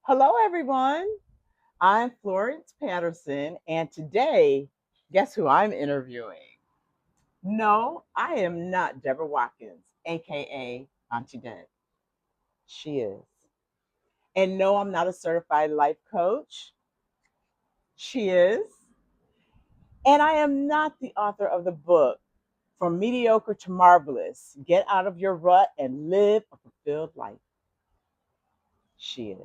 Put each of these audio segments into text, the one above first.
Hello, everyone. I'm Florence Patterson, and today, guess who I'm interviewing? No, I am not Deborah Watkins, aka Auntie Deb. She is. And no, I'm not a certified life coach. She is. And I am not the author of the book, From Mediocre to Marvelous, Get Out of Your Rut and Live a Fulfilled Life. She is.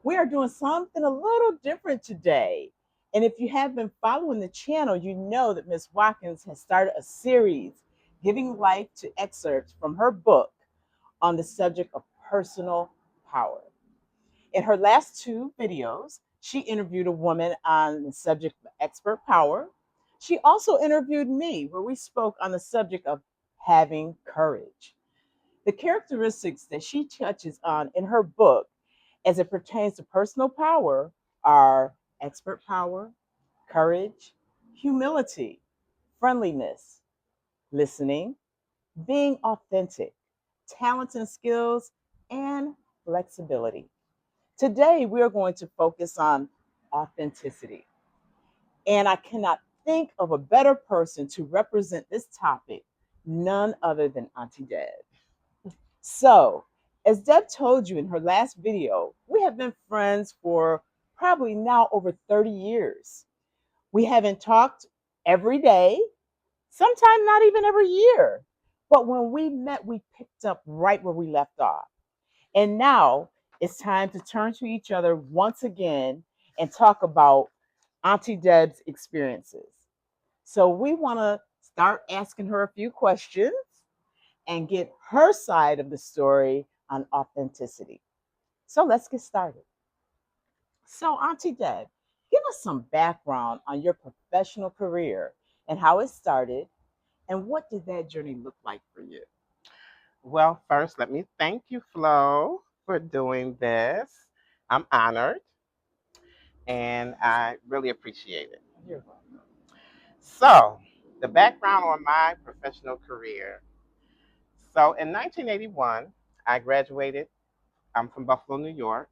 We are doing something a little different today. And if you have been following the channel, you know that Ms. Watkins has started a series giving life to excerpts from her book on the subject of personal power. In her last two videos, she interviewed a woman on the subject of expert power. She also interviewed me, where we spoke on the subject of having courage. The characteristics that she touches on in her book as it pertains to personal power are expert power, courage, humility, friendliness, listening, being authentic, talents and skills, and flexibility. Today, we are going to focus on authenticity. And I cannot think of a better person to represent this topic, none other than Auntie Deb. So, as Deb told you in her last video, we have been friends for probably now over 30 years. We haven't talked every day, sometimes not even every year. But when we met, we picked up right where we left off. And now it's time to turn to each other once again and talk about Auntie Deb's experiences. So we want to start asking her a few questions and get her side of the story on authenticity. So let's get started. So, Auntie Deb, give us some background on your professional career and how it started, and what did that journey look like for you? Well, first, let me thank you, Flo, for doing this. I'm honored and I really appreciate it. You're welcome. So, the background on my professional career. So, in 1981, I graduated. I'm from Buffalo, New York,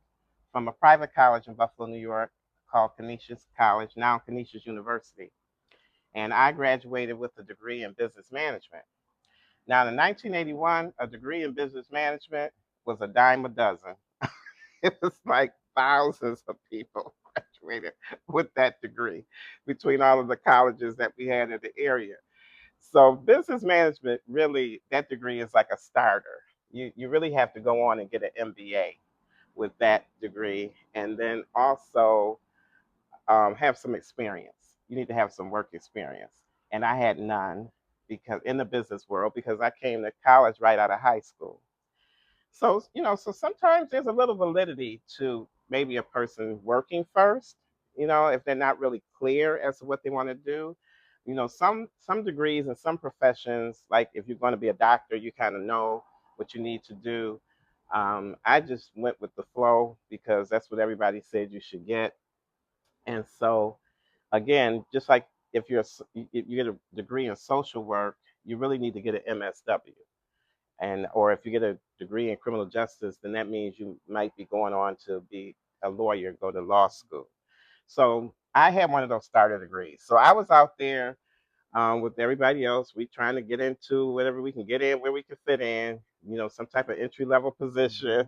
from a private college in Buffalo, New York called Canisius College, now Canisius University. And I graduated with a degree in business management. Now, in 1981, a degree in business management was a dime a dozen. It was like thousands of people graduated with that degree between all of the colleges that we had in the area. So business management really, that degree is like a starter. You really have to go on and get an MBA with that degree, and then also have some experience. You need to have some work experience, and I had none because in the business world because I came to college right out of high school. So, so sometimes there's a little validity to maybe a person working first, if they're not really clear as to what they want to do. Some degrees and some professions, like if you're going to be a doctor, you kind of know what you need to do. I just went with the flow because that's what everybody said you should get. And so, again, just like if you get a degree in social work, you really need to get an MSW, and or if you get a degree in criminal justice, then that means you might be going on to be a lawyer, go to law school. So I had one of those starter degrees. So I was out there with everybody else. We trying to get into whatever we can get in, where we can fit in, some type of entry level position.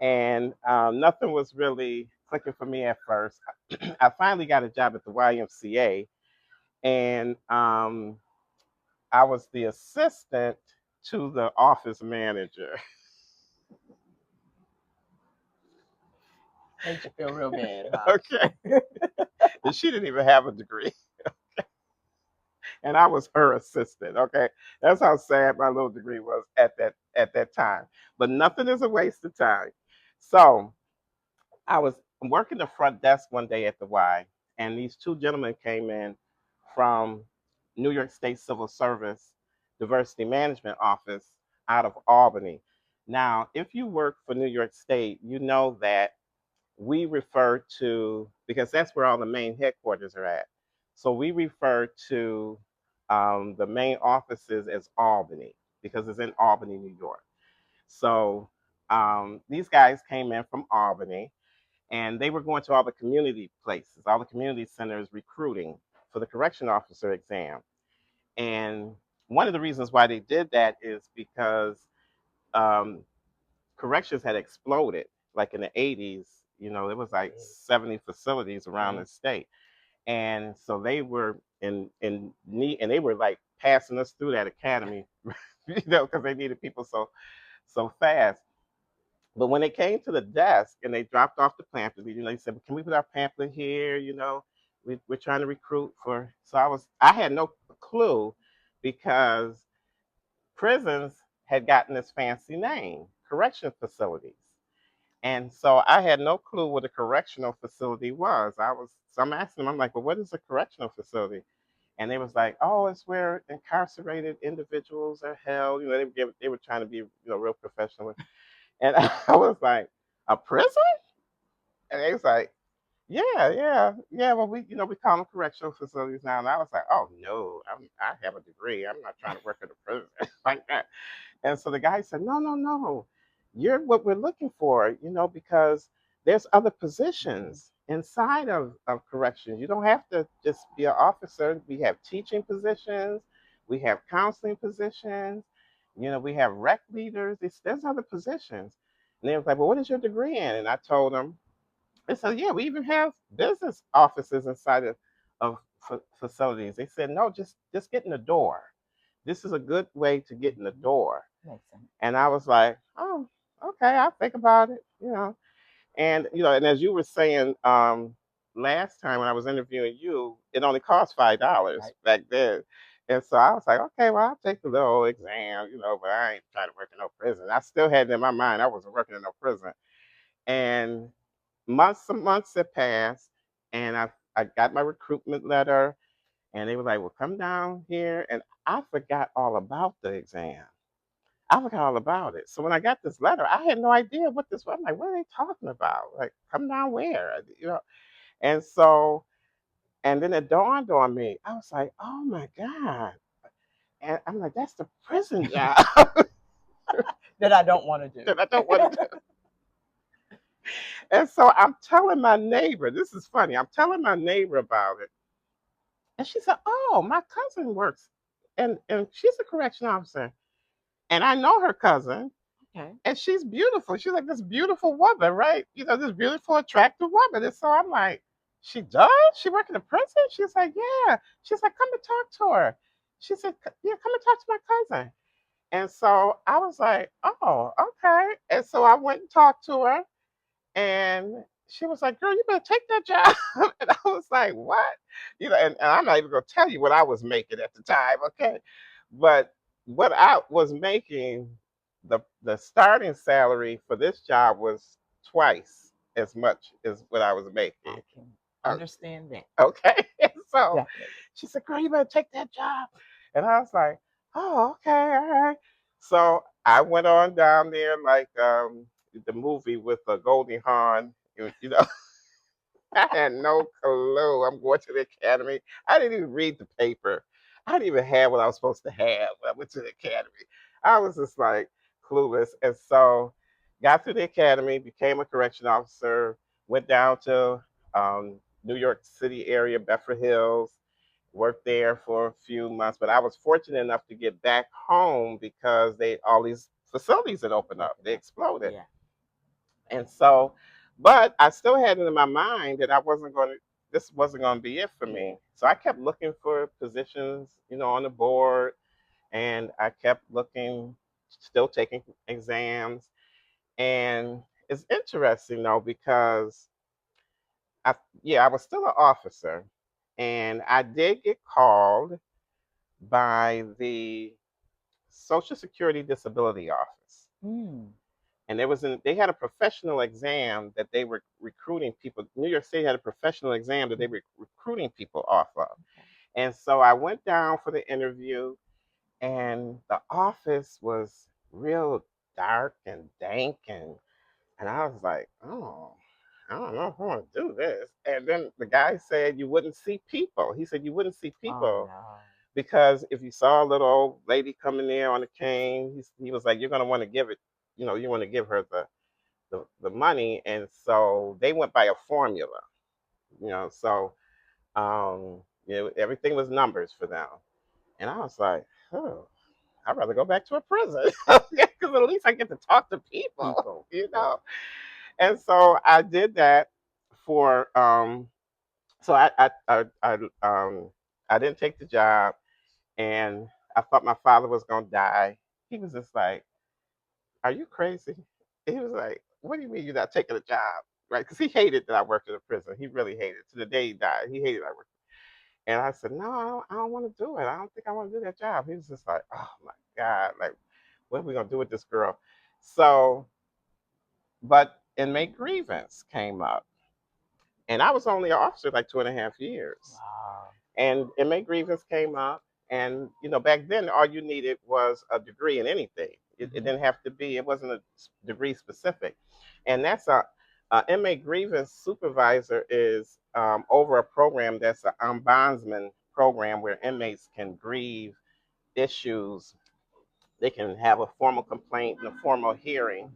And nothing was really clicking for me at first. I finally got a job at the YMCA, and I was the assistant to the office manager. Made you feel real bad, huh? Okay. And she didn't even have a degree. And I was her assistant. Okay. That's how sad my little degree was at that time. But nothing is a waste of time. So I was working the front desk one day at the Y, and these two gentlemen came in from New York State Civil Service Diversity Management Office out of Albany. Now, if you work for New York State, you know that we refer to, because that's where all the main headquarters are at. So we refer to the main offices as Albany because it's in Albany, New York. So These guys came in from Albany, and they were going to all the community places, all the community centers recruiting for the correction officer exam. And one of the reasons why they did that is because um, corrections had exploded. Like in the 80s, there was like 70 facilities around the state. And so they were in need, and they were like passing us through that academy, because they needed people so fast. But when they came to the desk and they dropped off the pamphlet, they said, "Can we put our pamphlet here? We're trying to recruit for." So I had no clue, because prisons had gotten this fancy name, correction facilities. And so I had no clue what a correctional facility was. So I'm asking them, I'm like, "Well, what is a correctional facility?" And they was like, "Oh, it's where incarcerated individuals are held." They were trying to be, real professional. And I was like, "A prison?" And they was like, "Yeah, yeah, yeah. Well, we call them correctional facilities now." And I was like, "Oh no, I have a degree. I'm not trying to work at a prison like that." And so the guy said, "No, no, no. You're what we're looking for, because there's other positions inside of corrections. You don't have to just be an officer. We have teaching positions, we have counseling positions, we have rec leaders. There's other positions." And they was like, "Well, what is your degree in?" And I told them, and so, yeah, we even have business offices inside of facilities. They said, "No, just get in the door. This is a good way to get in the door." Makes sense. And I was like, "Oh, okay, I'll think about it. And as you were saying, last time when I was interviewing you, it only cost $5 Right. back then. And so I was like, "Okay, well, I'll take the little exam, but I ain't trying to work in no prison." I still had it in my mind I wasn't working in no prison. And some months had passed, and I got my recruitment letter, and they were like, "Well, come down here." And I forgot all about the exam. I forgot all about it. So when I got this letter, I had no idea what this was. I'm like, "What are they talking about? Like, come down where?" And so, and then it dawned on me. I was like, "Oh my God." And I'm like, "That's the prison job That I don't want to do. that I don't want to do." And so I'm telling my neighbor, this is funny. I'm telling my neighbor about it. And she said, "Oh, my cousin works, and she's a correction officer. And I know her cousin, Okay. and she's beautiful. She's like this beautiful woman, right? This beautiful, attractive woman." And so I'm like, "She does? She work in a prison?" She's like, "Yeah." She's like, "Come and talk to her." She said, "Yeah, come and talk to my cousin." And so I was like, "Oh, okay." And so I went and talked to her, and she was like, "Girl, you better take that job." And I was like, "What?" And I'm not even going to tell you what I was making at the time, okay? But what I was making, the starting salary for this job was twice as much as what I was making. I can Uh, understand that. Okay. So Definitely. she said, "Girl, you better take that job." And I was like, "Oh, okay, all right." So I went on down there like the movie with Goldie Hawn. I had no clue. I'm going to the academy. I didn't even read the paper. I didn't even have what I was supposed to have when I went to the academy. I was just like clueless. And so got through the academy, became a correction officer, went down to New York City area, Bedford Hills, worked there for a few months. But I was fortunate enough to get back home because all these facilities had opened up. They exploded. Yeah. And so, but I still had it in my mind that this wasn't going to be it for me. So I kept looking for positions, on the board, and I kept looking, still taking exams. And it's interesting though, because I was still an officer, and I did get called by the Social Security Disability Office. Mm. And they had a professional exam that they were recruiting people. New York State had a professional exam that they were recruiting people off of. And so I went down for the interview, and the office was real dark and dank, and I was like, "Oh, I don't know if I want to do this." And then the guy said you wouldn't see people. He said you wouldn't see Oh people no. because if you saw a little old lady coming there on a cane, he was like, "You're going to want to give it you want to give her the money, and so they went by a formula, so everything was numbers for them, and I was like, oh, I'd rather go back to a prison because at least I get to talk to people, And so I did that for so I didn't take the job, and I thought my father was gonna die. He was just like, "Are you crazy?" He was like, "What do you mean you're not taking a job?" Right? Because he hated that I worked in a prison. He really hated it. To the day he died, he hated I worked. And I said, "No, I don't want to do it. I don't think I want to do that job." He was just like, "Oh my God, like, what are we gonna do with this girl?" So, but inmate grievance came up, and I was only an officer like 2.5 years. Wow. And inmate grievance came up, and back then all you needed was a degree in anything. It didn't have to be. It wasn't a degree specific, and that's a inmate grievance supervisor is over a program that's an ombudsman program where inmates can grieve issues. They can have a formal complaint and a formal hearing.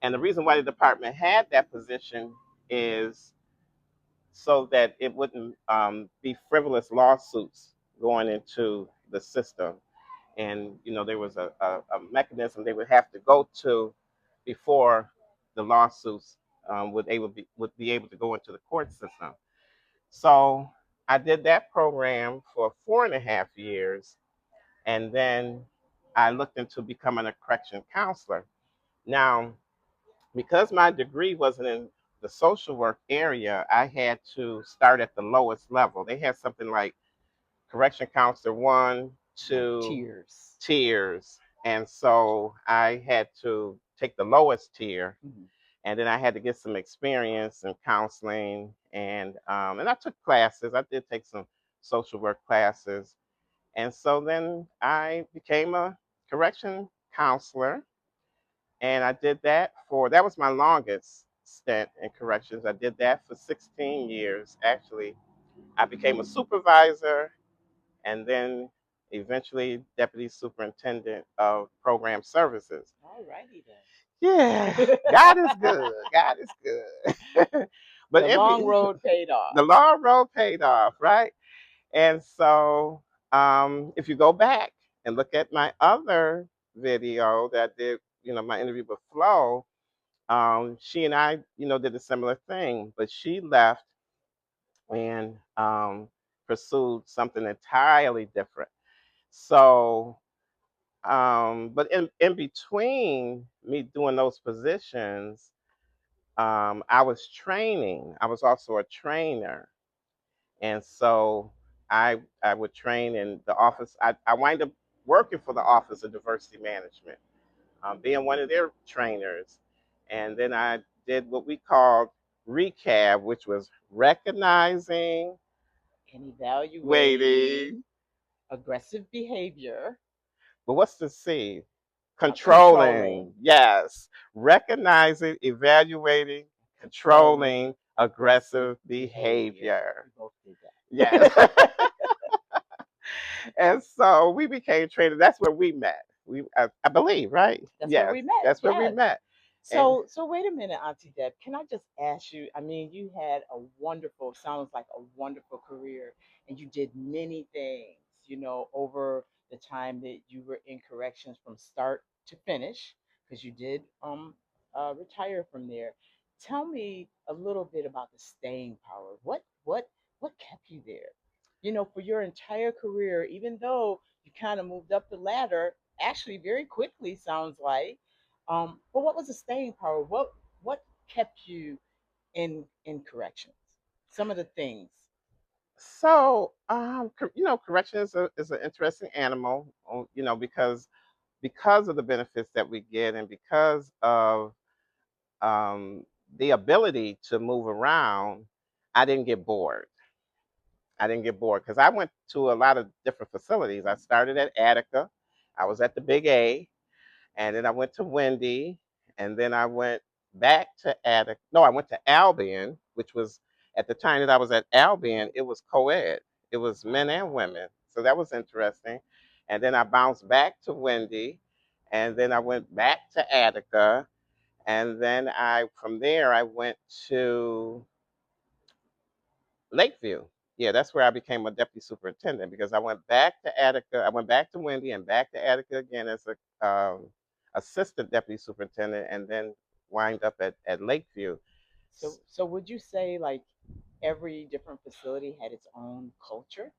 And the reason why the department had that position is so that it wouldn't be frivolous lawsuits going into the system. And there was a mechanism they would have to go to before the lawsuits would be able to go into the court system. So I did that program for 4.5 years, and then I looked into becoming a correction counselor. Now, because my degree wasn't in the social work area, I had to start at the lowest level. They had something like correction counselor one, two tiers. And so I had to take the lowest tier, and then I had to get some experience in counseling, and I took classes. I did take some social work classes, and so then I became a correction counselor, and I did that was my longest stint in corrections. I did that for 16 years, actually. I became a supervisor, and then eventually Deputy Superintendent of Program Services. All righty then. Yeah, God is good. God is good. But The long road paid off. The long road paid off, right? And so, if you go back and look at my other video that I did, my interview with Flo, she and I, did a similar thing, but she left and pursued something entirely different. So, but in between me doing those positions, I was training. I was also a trainer, and so I would train in the office. I wind up working for the Office of Diversity Management, being one of their trainers, and then I did what we called recap, which was recognizing and evaluating waiting. aggressive behavior. But what's the C? Controlling. Yes. Recognizing, evaluating, controlling aggressive behavior. We both did that. Yes. And so we became trainers. That's where we met. I believe, right? That's where we met. That's where we Yes. met. So wait a minute, Auntie Deb. Can I just ask you? I mean, you had a wonderful, sounds like a wonderful career, and you did many things, over the time that you were in corrections from start to finish, because you did retire from there. Tell me a little bit about the staying power. What kept you there? For your entire career, even though you kind of moved up the ladder, actually very quickly, sounds like. But what was the staying power? What kept you in corrections? Some of the things. So, correction is an interesting animal, because of the benefits that we get, and because of um, the ability to move around, I didn't get bored. I didn't get bored because I went to a lot of different facilities. I started at Attica, I was at the Big A, and then I went to Wendy, and then I went back to Attica. No, I went to Albion, which was at the time that I was at Albion, it was co-ed. It was men and women, so that was interesting. And then I bounced back to Wendy, And then I went back to Attica. And then from there, I went to Lakeview. Yeah, that's where I became a deputy superintendent because I went back to Attica. I went back to Wendy and back to Attica again as a assistant deputy superintendent, and then wind up at Lakeview. So would you say like every different facility had its own culture?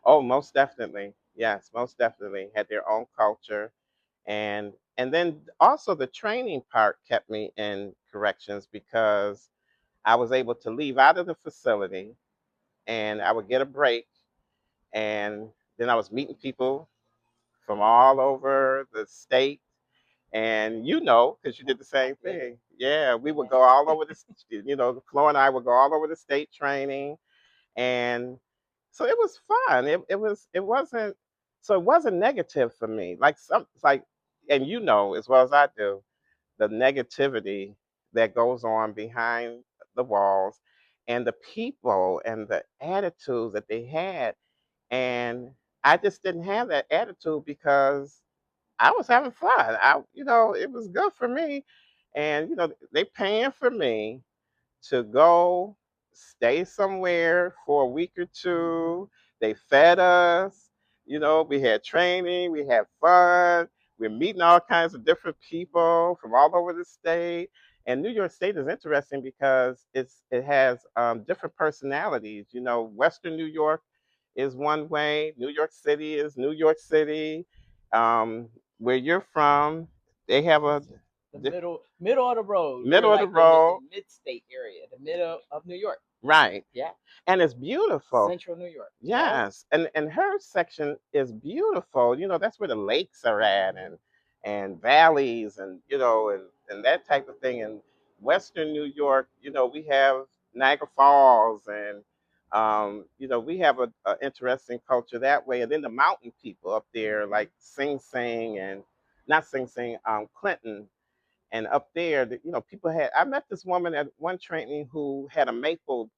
Oh, most definitely. Yes, most definitely had their own culture, and then also the training part kept me in corrections because I was able to leave out of the facility and I would get a break, and then I was meeting people from all over the state. And because you did the same thing. Yeah, we would go all over Flo and I would go all over the state training. And so it was fun. It wasn't negative for me. And as well as I do, the negativity that goes on behind the walls and the people and the attitudes that they had. And I just didn't have that attitude because I was having fun. It was good for me. And, they paying for me to go stay somewhere for a week or two. They fed us. We had training, we had fun. We're meeting all kinds of different people from all over the state. And New York State is interesting because it has different personalities. Western New York is one way. New York City is New York City. Um, where you're from, they have a The middle of the road. We're middle of the like in road. mid state area, the middle of New York. Right. Yeah. And it's beautiful. Central New York. Right? Yes. And her section is beautiful. That's where the lakes are at and valleys and that type of thing. And Western New York, we have Niagara Falls and we have a interesting culture that way. And then the mountain people up there like Sing Sing and not Sing Sing, Clinton. And up there, people had. I met this woman at one training who had a maple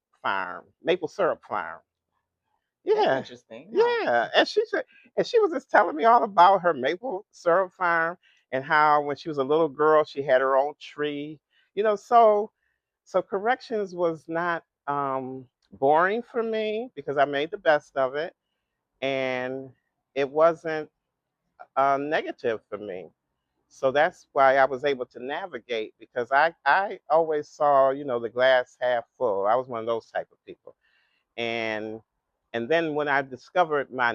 syrup farm. That's Yeah, interesting. No. yeah. And she was just telling me all about her maple syrup farm and how when she was a little girl, she had her own tree. So corrections was not boring for me because I made the best of it, and it wasn't negative for me. So that's why I was able to navigate because I always saw, the glass half full. I was one of those type of people. And and then when I discovered my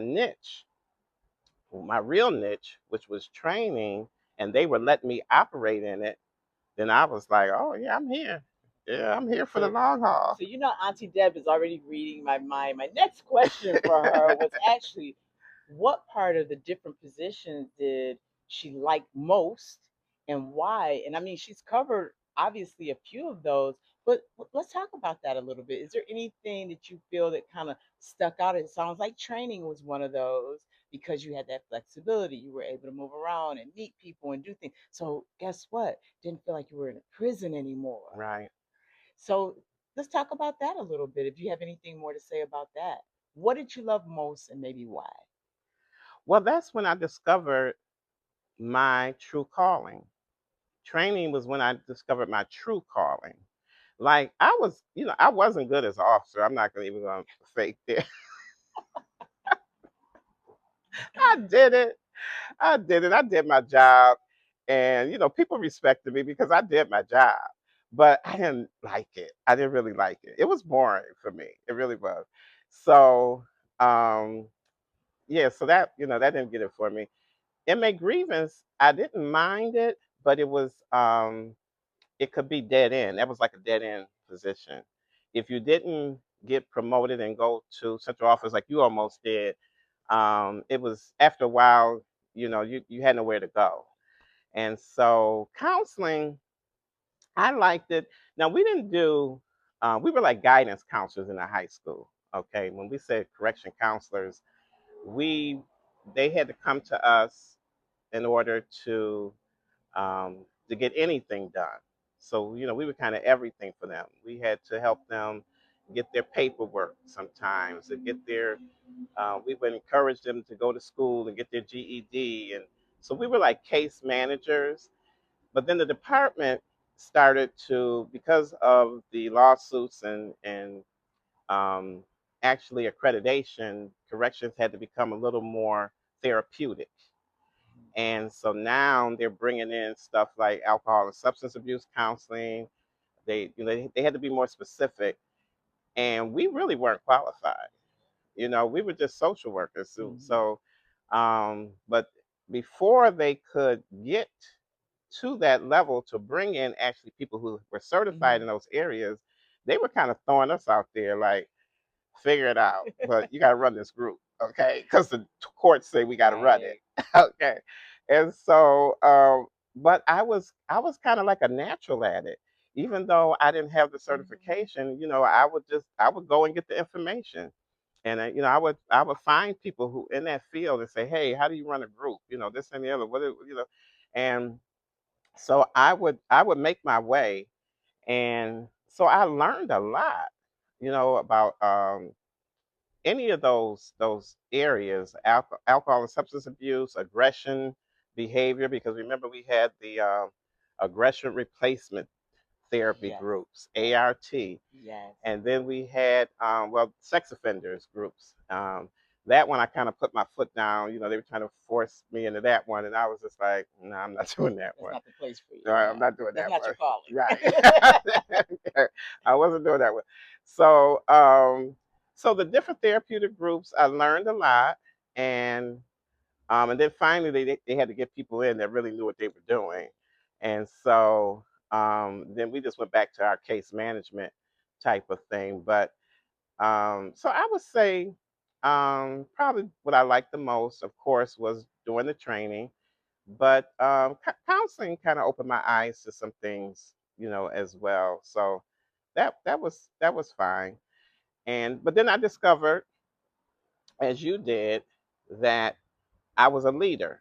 real niche, which was training, and they would let me operate in it, then I was like, oh yeah, I'm here. Yeah, I'm here for the long haul. So Auntie Deb is already reading my mind. My next question for her was actually, what part of the different positions did she like most, and why? And I mean, she's covered obviously a few of those, but let's talk about that a little bit. Is there anything that you feel that kind of stuck out? It sounds like training was one of those because you had that flexibility. You were able to move around and meet people and do things. So guess what? Didn't feel like you were in a prison anymore. Right. So let's talk about that a little bit. If you have anything more to say about that, what did you love most and maybe why? Well, that's when I discovered my true calling. Training was when I discovered my true calling. Like I wasn't good as an officer. I'm not gonna even gonna fake it. I did it. I did it. I did my job, and people respected me because I did my job. But I didn't like it. I didn't really like it. It was boring for me. It really was. So, yeah. So that didn't get it for me. Inmate grievance, I didn't mind it, but it could be dead end. That was like a dead end position. If you didn't get promoted and go to central office like you almost did, it was after a while, you had nowhere to go. And so counseling, I liked it. Now we didn't do, we were like guidance counselors in the high school. Okay, when we said correction counselors, we they had to come to us in order to get anything done. So, we were kind of everything for them. We had to help them get their paperwork sometimes, to get we would encourage them to go to school and get their GED. And So we were like case managers. But then the department started to, because of the lawsuits and um, actually accreditation, corrections had to become a little more therapeutic. And so now they're bringing in stuff like alcohol and substance abuse counseling. They had to be more specific, and we really weren't qualified. We were just social workers. But before they could get to that level to bring in actually people who were certified in those areas, they were kind of throwing us out there like, figure it out, but you got to run this group, okay? Because the courts say we got to run it, okay? And so, but I was kind of like a natural at it, even though I didn't have the certification. I would go and get the information, and I would find people who in that field and say, hey, how do you run a group? This and the other. And so I would make my way, and so I learned a lot, about any of those areas: alcohol and substance abuse, aggression, behavior. Because remember, we had the aggression replacement therapy groups, ART, and then we had sex offenders groups. That one I kind of put my foot down. They were trying to force me into that one, and I was just like, no, I'm not doing that one. That's not the place for you. No, I'm not doing That's that not your one. calling. Right. I wasn't doing that one. So the different therapeutic groups, I learned a lot, and then finally they had to get people in that really knew what they were doing, and so then we just went back to our case management type of thing. But so I would say probably what I liked the most, of course, was doing the training, but counseling kind of opened my eyes to some things, as well. So that was fine. But then I discovered, as you did, that I was a leader.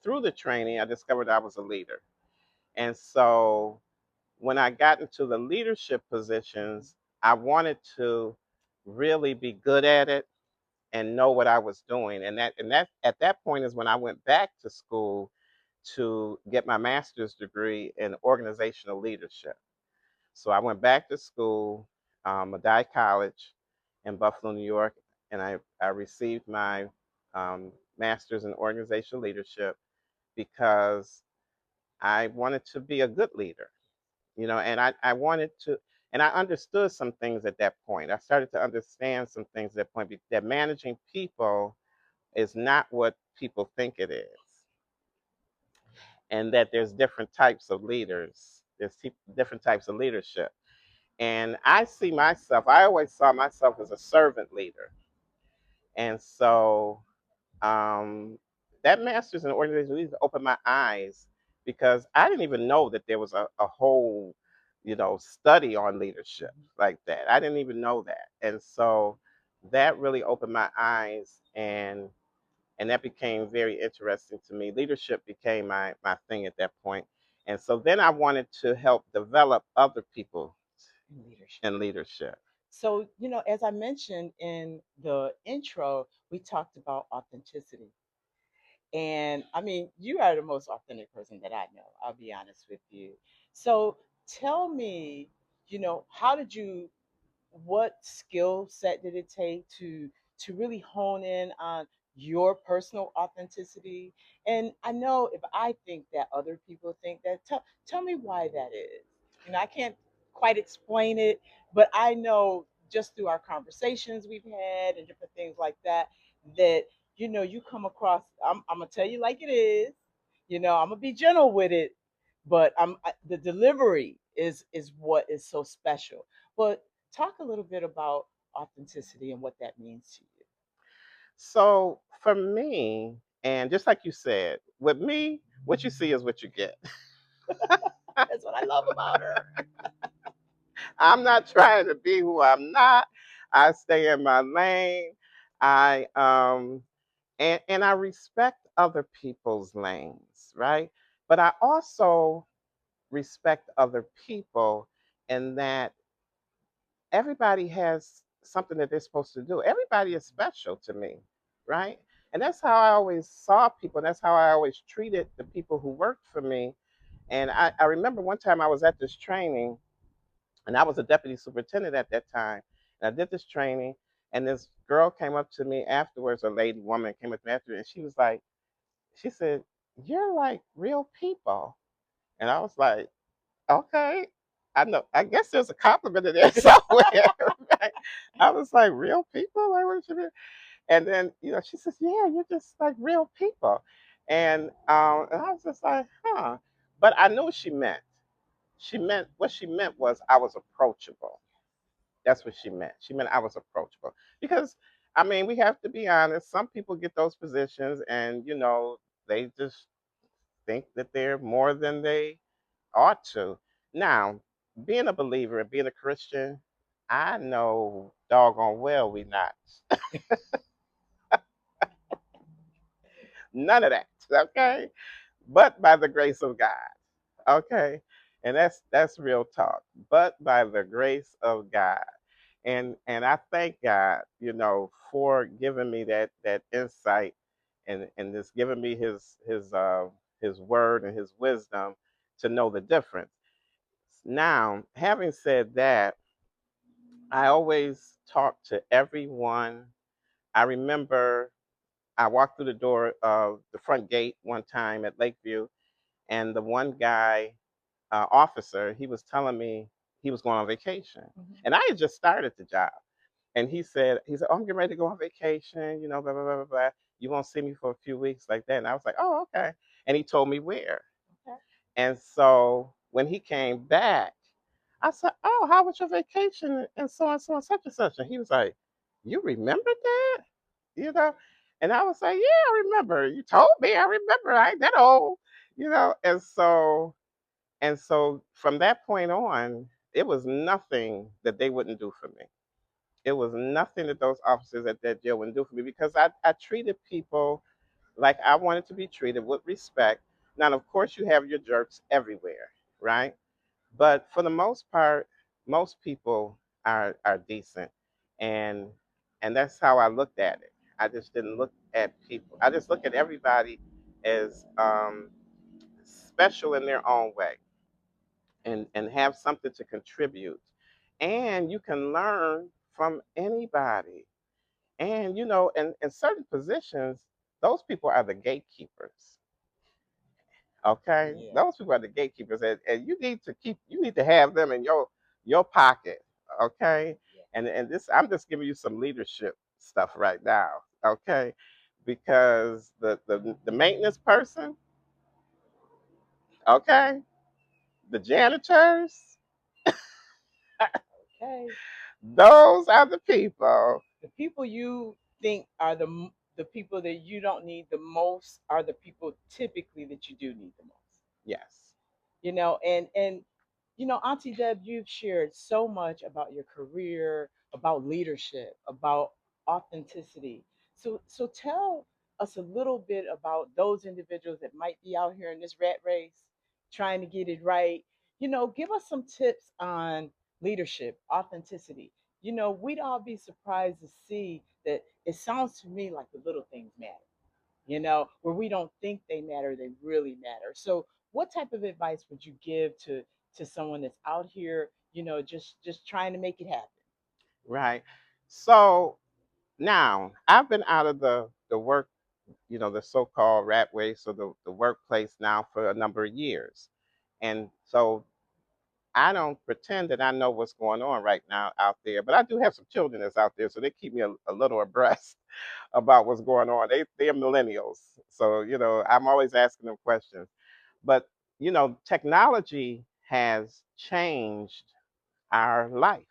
Through the training, I discovered I was a leader. And so when I got into the leadership positions, I wanted to really be good at it and know what I was doing. And that at that point is when I went back to school to get my master's degree in organizational leadership. So I went back to school, Medaille College in Buffalo, New York, and I received my master's in organizational leadership because I wanted to be a good leader, and I wanted to, and I understood some things at that point. I started to understand some things at that point, that managing people is not what people think it is, and that there's different types of leaders. There's different types of leadership. And I always saw myself as a servant leader. And so um, that master's in organizational leadership opened my eyes, because I didn't even know that there was a whole, study on leadership like that. I didn't even know that. And so that really opened my eyes, and that became very interesting to me. Leadership became my thing at that point. And so then I wanted to help develop other people in leadership. So, as I mentioned in the intro, we talked about authenticity. And I mean, you are the most authentic person that I know. I'll be honest with you. So tell me, how did you, what skill set did it take to really hone in on your personal authenticity? And I know if I think that, other people think that. Tell me why that is. I can't quite explain it, but I know just through our conversations we've had and different things like that, that you come across. I'm gonna tell you like it is. I'm gonna be gentle with it, but the delivery is what is so special. But talk a little bit about authenticity and what that means to So for me, and just like you said, with me, what you see is what you get. you. That's what I love about her. I'm not trying to be who I'm not. I stay in my lane. I and I respect other people's lanes, right? But I also respect other people in that everybody has something that they're supposed to do. Everybody is special to me, right? And that's how I always saw people. And that's how I always treated the people who worked for me. And I remember one time I was at this training, and I was a deputy superintendent at that time. And I did this training, and this girl came up to me afterwards, a lady woman came up to me after, and she was like, she said, "You're like real people." And I was like, okay, I know. I guess there's a compliment in there somewhere. Right? I was like, real people? Like, what you mean? And then, she says, yeah, you're just like real people. And I was just like, huh. But I knew what she meant. What she meant was I was approachable. That's what she meant. She meant I was approachable. Because, I mean, we have to be honest. Some people get those positions and, they just think that they're more than they ought to. Now, being a believer and being a Christian, I know doggone well we not. None of that. Okay. But by the grace of God. Okay. And that's real talk. But by the grace of God. And I thank God, for giving me that insight and just giving me his word and his wisdom to know the difference. Now, having said that, I always talk to everyone. I remember I walked through the door of the front gate one time at Lakeview, and the one guy, officer, he was telling me he was going on vacation. And I had just started the job. And he said, oh, I'm getting ready to go on vacation, blah, blah, blah, blah, blah. You won't see me for a few weeks like that. And I was like, oh, okay. And he told me where. Okay. And so when he came back, I said, "Oh, how was your vacation?" And so and so and such and such. And he was like, "You remembered that?" You know? And I was like, "Yeah, I remember. You told me. I remember. I ain't that old." And so from that point on, it was nothing that they wouldn't do for me. It was nothing that those officers at that jail wouldn't do for me because I treated people like I wanted to be treated with respect. Now, of course, you have your jerks everywhere, right? But for the most part, most people are decent, and and that's how I looked at it. I just didn't look at people. I just look at everybody as special in their own way, and have something to contribute. And you can learn from anybody. And in certain positions, those people are the gatekeepers. Okay, yeah. Those people are the gatekeepers, and you need to have them in your pocket. Okay, yeah. And this I'm just giving you some leadership stuff right now. Okay, because the maintenance person, okay, the janitors, okay, those are the people. The people you think are the people that you don't need the most are the people typically that you do need the most. Yes. And Auntie Deb, you've shared so much about your career, about leadership, about authenticity. So tell us a little bit about those individuals that might be out here in this rat race trying to get it right. Give us some tips on leadership, authenticity. We'd all be surprised to see that it sounds to me like the little things matter, where we don't think they matter, they really matter. So what type of advice would you give to someone that's out here, just trying to make it happen? Right. So now I've been out of the work, the so-called rat race or the workplace now for a number of years. And so I don't pretend that I know what's going on right now out there, but I do have some children that's out there, so they keep me a little abreast about what's going on. They're millennials, so I'm always asking them questions. But technology has changed our life,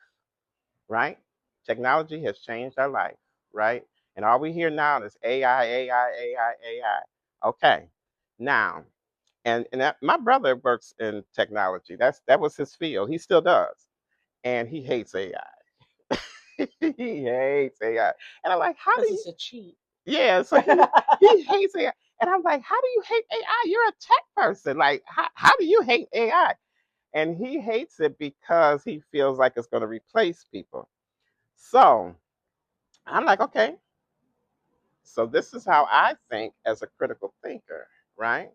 right? Technology has changed our life, right? And all we hear now is AI, AI, AI, AI. Okay, now, and my brother works in technology. That was his field. He still does, and he hates AI. He hates AI, and I'm like, how do Because you? it's a cheat. Yeah, so he hates AI, and I'm like, how do you hate AI? You're a tech person. Like, how do you hate AI? And he hates it because he feels like it's going to replace people. So I'm like, okay, So this is how I think as a critical thinker, right?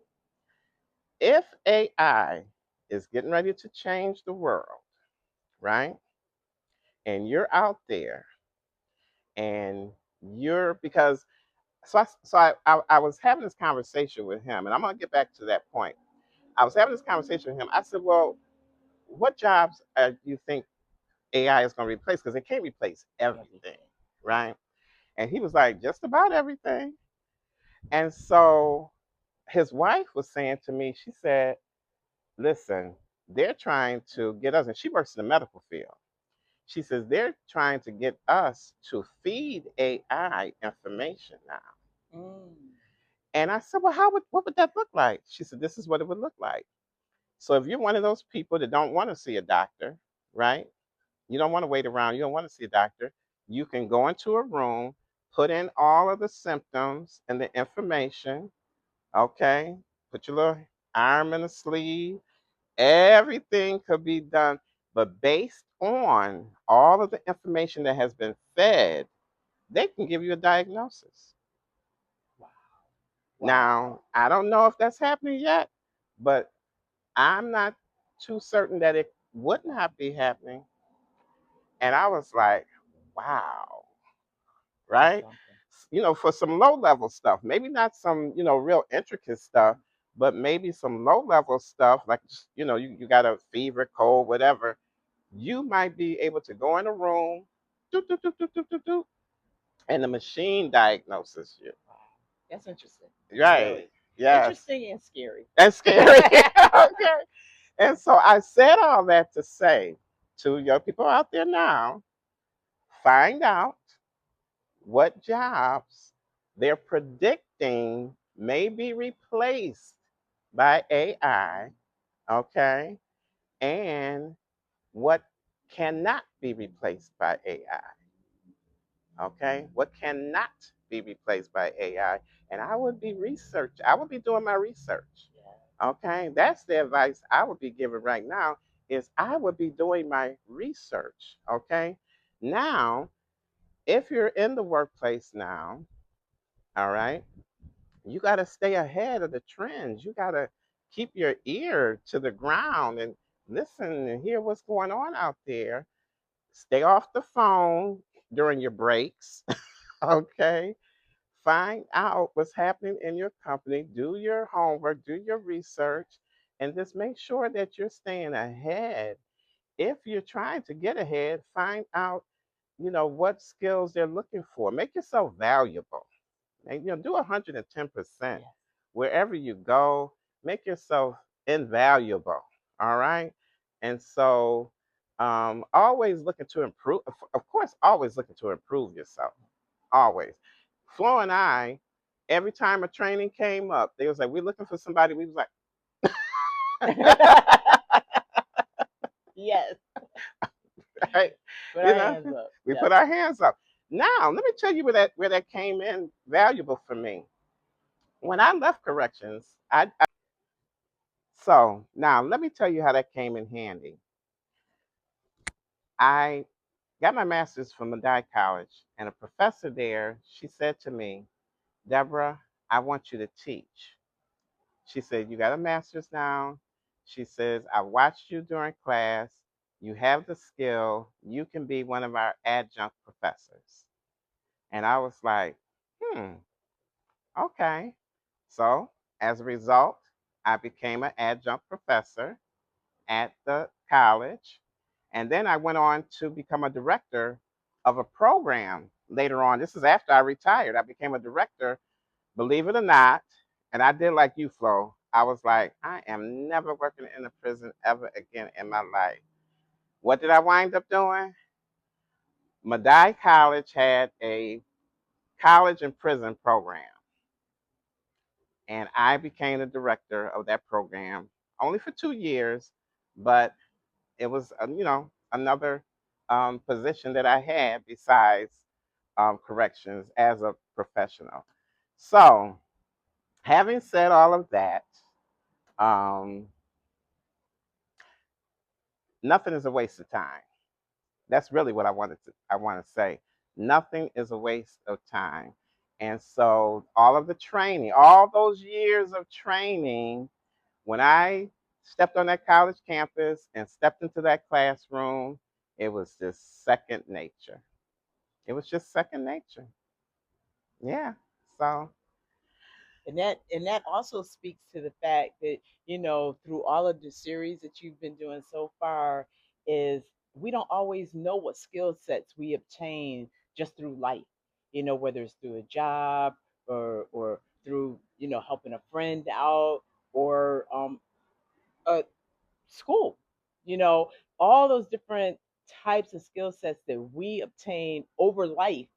If AI is getting ready to change the world, right? And you're out there and you're because I was having this conversation with him, and I'm gonna get back to that point. I was having this conversation with him. I said, "Well, what jobs do you think AI is going to replace? Because it can't replace everything, right?" And he was like, "Just about everything." And so his wife was saying to me, she said, "Listen, they're trying to get us," and she works in the medical field. She says they're trying to get us to feed AI information now. And I said, "Well, what would that look like?" She said, "This is what it would look like. So if you're one of those people that don't want to see a doctor, right? You don't want to wait around, you don't want to see a doctor, you can go into a room, put in all of the symptoms and the information, okay? Put your little arm in a sleeve. Everything could be done, but based on all of the information that has been fed, they can give you a diagnosis." Wow. Now, I don't know if that's happening yet, but I'm not too certain that it would not be happening. And I was like, wow, right? For some low level stuff, maybe not some, real intricate stuff, but maybe some low level stuff like, you got a fever, cold, whatever. You might be able to go in a room, do, do, do, do, do, do, do, and the machine diagnoses you. Wow. That's interesting. Right. Really. Yes. Interesting and scary. That's scary. Okay. And so I said all that to say to young people out there now, find out what jobs they're predicting may be replaced by AI, okay, and what cannot be replaced by AI, okay, what cannot be replaced by AI. And I would be doing my research, okay. That's the advice I would be giving right now is I would be doing my research, okay. Now, if you're in the workplace now, all right, you got to stay ahead of the trends. You got to keep your ear to the ground and listen and hear what's going on out there. Stay off the phone during your breaks, okay? Find out what's happening in your company, do your homework, do your research, and just make sure that you're staying ahead. If you're trying to get ahead, find out, what skills they're looking for. Make yourself valuable. And do 110%. Yes. Wherever you go, make yourself invaluable. All right. And so always looking to improve, of course, always looking to improve yourself. Always. Flo and I, every time a training came up, they was like, "We're looking for somebody." We was like, Yes. right? Put You our know, hands up. we Yes. put our hands up. Now, let me tell you where that came in valuable for me. When I left corrections, so now let me tell you how that came in handy. I got my master's from Madai College, and a professor there, she said to me, "Deborah, I want you to teach." She said, "You got a master's now." She says, "I watched you during class. You have the skill. You can be one of our adjunct professors." And I was like, okay. So as a result, I became an adjunct professor at the college. And then I went on to become a director of a program later on. This is after I retired. I became a director, believe it or not. And I did like you, Flo. I was like, I am never working in a prison ever again in my life. What did I wind up doing? Madai College had a college and prison program. And I became the director of that program only for 2 years, but it was another position that I had besides corrections as a professional. So, having said all of that, um, nothing is a waste of time. That's really what I want to say. Nothing is a waste of time. And so all of the training, all those years of training, when I stepped on that college campus and stepped into that classroom, it was just second nature. It was just second nature. Yeah. So, And that also speaks to the fact that, through all of the series that you've been doing so far, is we don't always know what skill sets we obtain just through life, whether it's through a job, or through, helping a friend out, or a school, you know all those different types of skill sets that we obtain over life.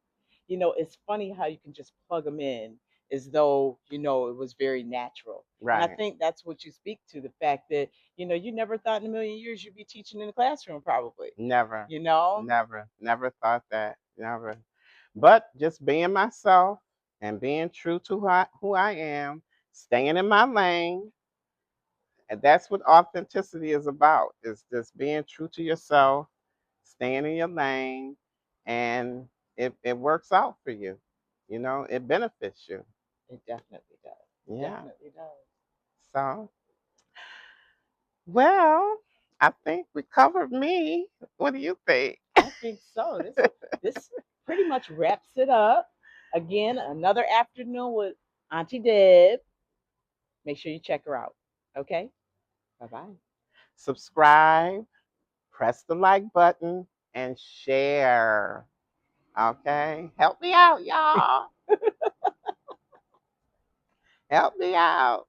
It's funny how you can just plug them in as though, it was very natural. And I right. think that's what you speak to, the fact that, you never thought in a million years you'd be teaching in the classroom, probably. Never, you know never thought that. Never. But just being myself and being true to who I am, staying in my lane. And that's what authenticity is about. Is just being true to yourself, staying in your lane, and it works out for you. It benefits you. it definitely does. It Yeah. definitely does. So, well, I think we covered me. What do you think? I think so. This pretty much wraps it up. Again, another afternoon with Auntie Deb. Make sure you check her out. Okay? Bye bye. Subscribe, press the like button, and share. Okay? Help me out, y'all. Help me out.